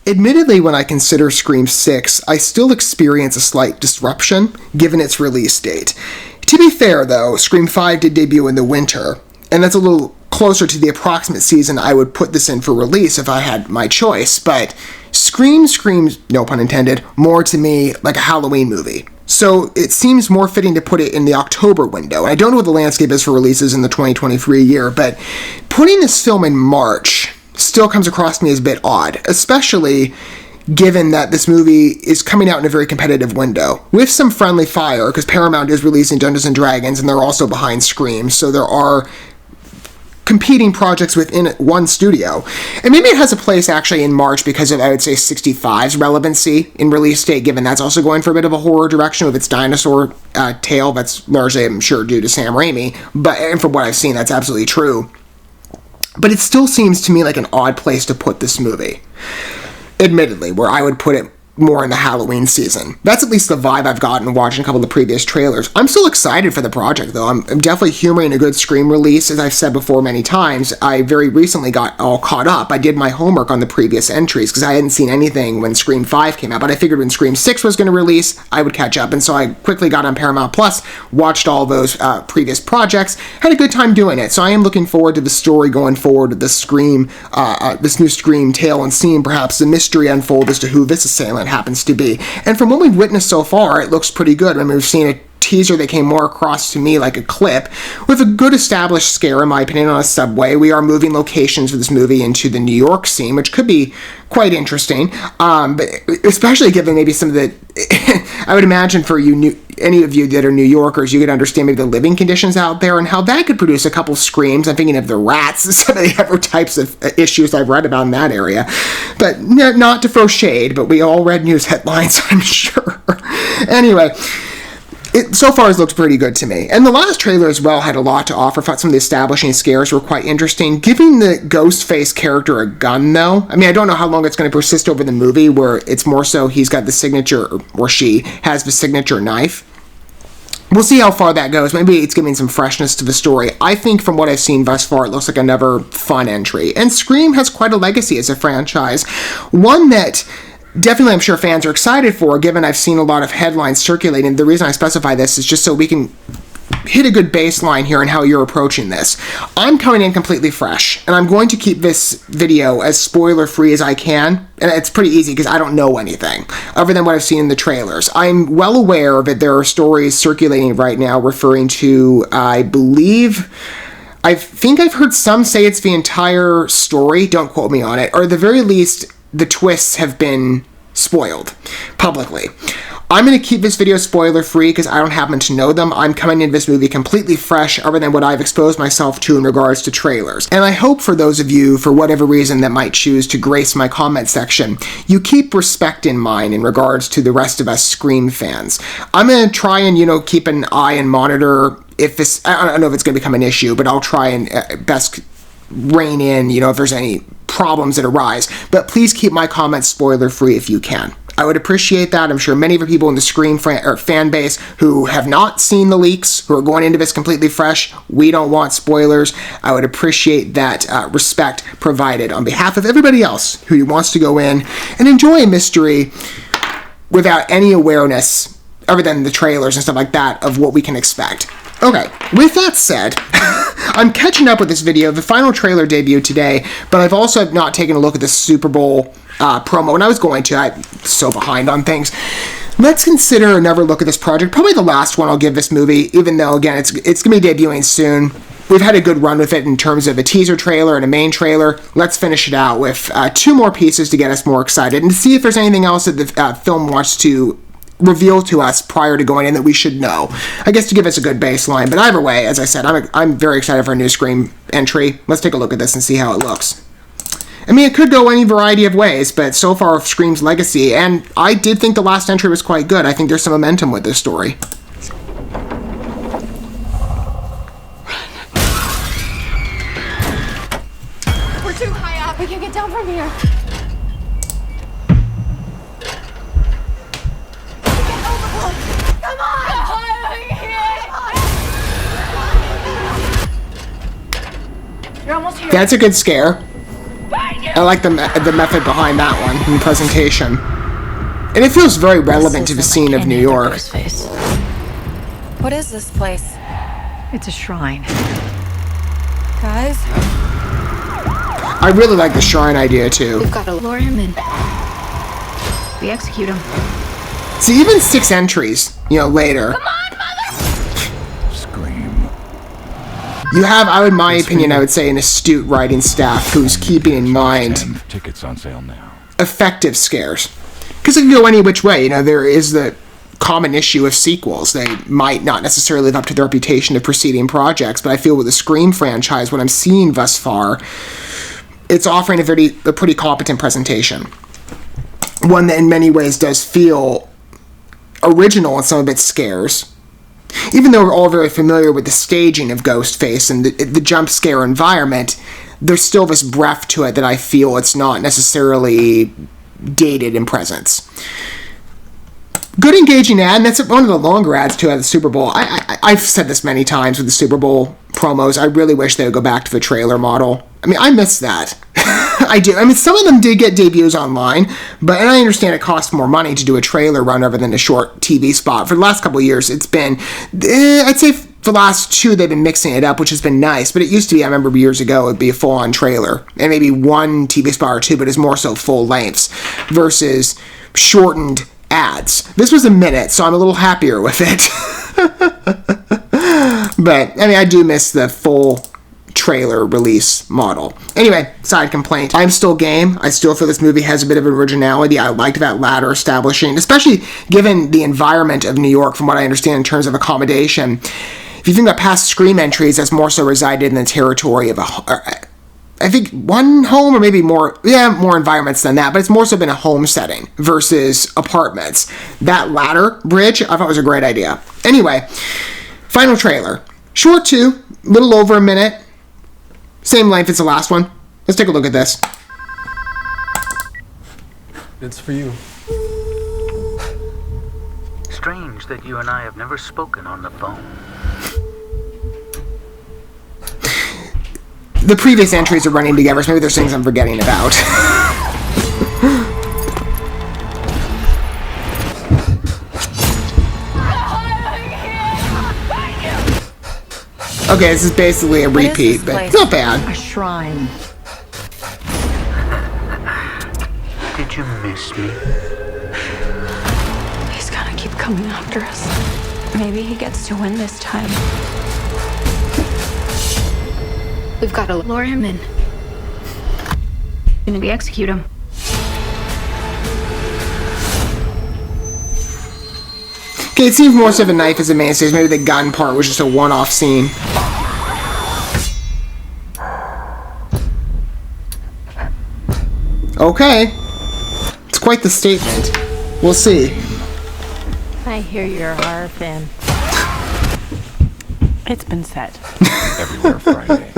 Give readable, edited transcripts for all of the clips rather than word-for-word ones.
Admittedly, when I consider Scream 6, I still experience a slight disruption, given its release date. To be fair, though, Scream 5 did debut in the winter, and that's a little closer to the approximate season I would put this in for release if I had my choice, but Scream screams, no pun intended, more to me like a Halloween movie. So it seems more fitting to put it in the October window. And I don't know what the landscape is for releases in the 2023 year, but putting this film in March still comes across to me as a bit odd, especially given that this movie is coming out in a very competitive window, with some friendly fire, because Paramount is releasing Dungeons & Dragons, and they're also behind Scream, so there are competing projects within one studio. And maybe it has a place actually in March because of, I would say, 65's relevancy in release date, given that's also going for a bit of a horror direction with its dinosaur tale. That's largely, I'm sure, due to Sam Raimi, and from what I've seen, that's absolutely true. But it still seems to me like an odd place to put this movie, admittedly, where I would put it more in the Halloween season. That's at least the vibe I've gotten watching a couple of the previous trailers. I'm still excited for the project, though. I'm definitely humoring a good Scream release. As I've said before many times, I very recently got all caught up. I did my homework on the previous entries because I hadn't seen anything when Scream 5 came out, but I figured when Scream 6 was going to release, I would catch up, and so I quickly got on Paramount Plus, watched all those previous projects, had a good time doing it. So I am looking forward to the story going forward with this Scream, this new Scream tale, and seeing perhaps the mystery unfold as to who this assailant happens to be. And from what we've witnessed so far, it looks pretty good. I mean, we've seen a teaser that came more across to me like a clip, with a good established scare, in my opinion, on a subway. We are moving locations for this movie into the New York scene, which could be quite interesting, but especially given maybe some of the I would imagine for any of you that are New Yorkers, you could understand maybe the living conditions out there and how that could produce a couple screams. I'm thinking of the rats, some of the other types of issues I've read about in that area. But not to throw shade, but we all read news headlines, I'm sure. Anyway, it so far has looked pretty good to me. And the last trailer as well had a lot to offer. I thought some of the establishing scares were quite interesting. Giving the Ghostface character a gun, though, I mean, I don't know how long it's going to persist over the movie, where it's more so he's got the signature, or she has the signature knife. We'll see how far that goes. Maybe it's giving some freshness to the story. I think from what I've seen thus far, it looks like another fun entry. And Scream has quite a legacy as a franchise. One that definitely I'm sure fans are excited for, given I've seen a lot of headlines circulating. The reason I specify this is just so we can hit a good baseline here in how you're approaching this. I'm coming in completely fresh, and I'm going to keep this video as spoiler-free as I can, and it's pretty easy because I don't know anything other than what I've seen in the trailers. I'm well aware that there are stories circulating right now referring to, I think I've heard some say it's the entire story, don't quote me on it, or at the very least, the twists have been spoiled publicly. I'm going to keep this video spoiler-free because I don't happen to know them. I'm coming into this movie completely fresh other than what I've exposed myself to in regards to trailers. And I hope for those of you, for whatever reason, that might choose to grace my comment section, you keep respect in mind in regards to the rest of us Scream fans. I'm going to try and, keep an eye and monitor if this, I don't know if it's going to become an issue, but I'll try and best rein in, if there's any problems that arise. But please keep my comments spoiler-free if you can. I would appreciate that. I'm sure many of the people in the Scream fan base who have not seen the leaks, who are going into this completely fresh, we don't want spoilers. I would appreciate that respect provided on behalf of everybody else who wants to go in and enjoy a mystery without any awareness, other than the trailers and stuff like that, of what we can expect. Okay, with that said, I'm catching up with this video. The final trailer debuted today, but I've also not taken a look at the Super Bowl promo, and I was going to. I'm so behind on things. Let's consider another look at this project. Probably the last one I'll give this movie, even though, again, it's going to be debuting soon. We've had a good run with it in terms of a teaser trailer and a main trailer. Let's finish it out with two more pieces to get us more excited and to see if there's anything else that the film wants to reveal to us prior to going in that we should know. I guess to give us a good baseline. But either way, as I said, I'm very excited for a new Scream entry. Let's take a look at this and see how it looks. I mean, it could go any variety of ways, but so far Scream's legacy, and I did think the last entry was quite good. I think there's some momentum with this story. We're too high up. We can't get down from here. Come on! You're almost here. That's a good scare. I like the method behind that one in the presentation. And it feels very relevant to the scene of New York. Ghostface. What is this place? It's a shrine. Guys? I really like the shrine idea too. We've got to lure him in. We execute him. See, even 6 entries, later. Come on, mother! Scream. You have, in my opinion, I would say, an astute writing staff who's keeping in mind 10 tickets on sale now. effective scares. Because it can go any which way. There is the common issue of sequels. They might not necessarily live up to the reputation of preceding projects, but I feel with the Scream franchise, what I'm seeing thus far, it's offering a pretty competent presentation. One that in many ways does feel original in some of its scares. Even though we're all very familiar with the staging of Ghostface and the jump scare environment, there's still this breadth to it that I feel it's not necessarily dated in presence. Good engaging ad, and that's one of the longer ads too at the Super Bowl. I've said this many times with the Super Bowl promos. I really wish they would go back to the trailer model. I miss that. I do. Some of them did get debuts online, and I understand it costs more money to do a trailer run rather than a short TV spot. For the last couple of years, it's been, I'd say for the last 2, they've been mixing it up, which has been nice. But it used to be, I remember years ago, it would be a full-on trailer, and maybe 1 TV spot or 2, but it's more so full lengths versus shortened ads. This was a minute, so I'm a little happier with it. But, I do miss the full trailer release model. Anyway, side complaint. I'm still game. I still feel this movie has a bit of originality. I liked that ladder establishing, especially given the environment of New York, from what I understand in terms of accommodation. If you think about past Scream entries, that's more so resided in the territory of I think 1 home or maybe more environments than that, but it's more so been a home setting versus apartments. That ladder bridge, I thought was a great idea. Anyway, final trailer. Short too, little over a minute. Same length as the last one. Let's take a look at this. It's for you. Strange that you and I have never spoken on the phone. The previous entries are running together, so maybe there's things I'm forgetting about. Okay, this is basically a repeat, but it's not bad. A shrine. Did you miss me? He's gonna keep coming after us. Maybe he gets to win this time. We've got to lure him in. And we execute him. Okay, it seems more so of a knife as a mainstay. Maybe the gun part was just a one-off scene. Okay. It's quite the statement. We'll see. I hear you're a horror fan. It's been said. Everywhere Friday.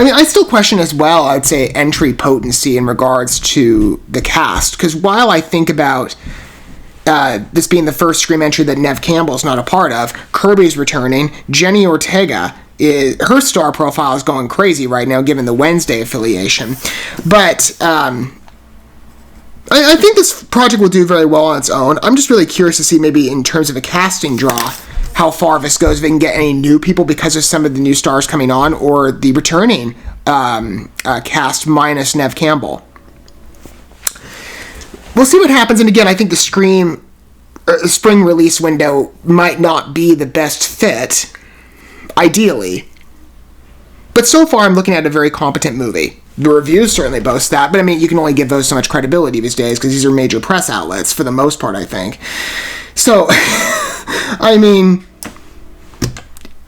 I still question as well, I'd say, entry potency in regards to the cast. Because while I think about this being the first Scream entry that Neve Campbell's not a part of, Kirby's returning, Jenny Ortega, her star profile is going crazy right now, given the Wednesday affiliation. But I think this project will do very well on its own. I'm just really curious to see, maybe in terms of a casting draw, how far this goes, if they can get any new people because of some of the new stars coming on, or the returning cast minus Neve Campbell. We'll see what happens, and again, I think the Scream spring release window might not be the best fit, ideally. But so far, I'm looking at a very competent movie. The reviews certainly boast that, but you can only give those so much credibility these days because these are major press outlets for the most part, I think. So,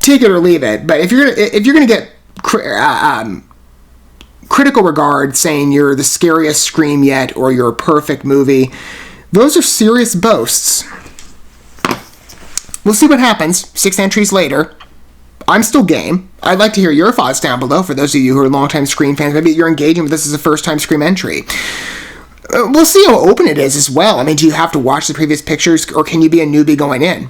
take it or leave it. But if you're gonna get critical regard saying you're the scariest Scream yet or you're a perfect movie, those are serious boasts. We'll see what happens 6 entries later. I'm still game. I'd like to hear your thoughts down below for those of you who are longtime Scream fans. Maybe you're engaging with this as a first-time Scream entry. We'll see how open it is as well. Do you have to watch the previous pictures, or can you be a newbie going in?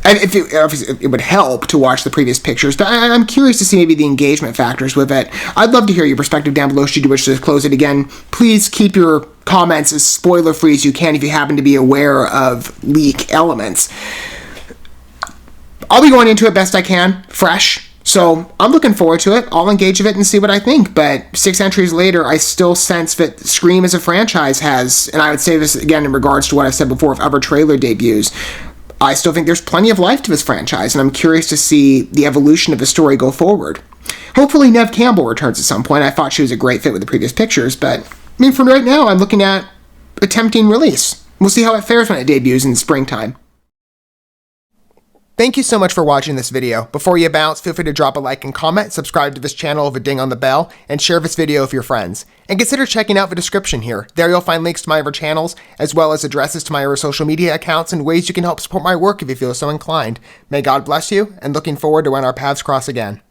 Obviously it would help to watch the previous pictures, but I'm curious to see maybe the engagement factors with it. I'd love to hear your perspective down below should you wish to close it again. Please keep your comments as spoiler-free as you can if you happen to be aware of leak elements. I'll be going into it best I can, fresh. So I'm looking forward to it. I'll engage with it and see what I think. But 6 entries later, I still sense that Scream as a franchise has, and I would say this again in regards to what I've said before of other trailer debuts, I still think there's plenty of life to this franchise, and I'm curious to see the evolution of the story go forward. Hopefully Neve Campbell returns at some point. I thought she was a great fit with the previous pictures, but I mean, for right now, I'm looking at attempting release. We'll see how it fares when it debuts in springtime. Thank you so much for watching this video. Before you bounce, feel free to drop a like and comment, subscribe to this channel with a ding on the bell, and share this video with your friends. And consider checking out the description here. There you'll find links to my other channels, as well as addresses to my other social media accounts and ways you can help support my work if you feel so inclined. May God bless you, and looking forward to when our paths cross again.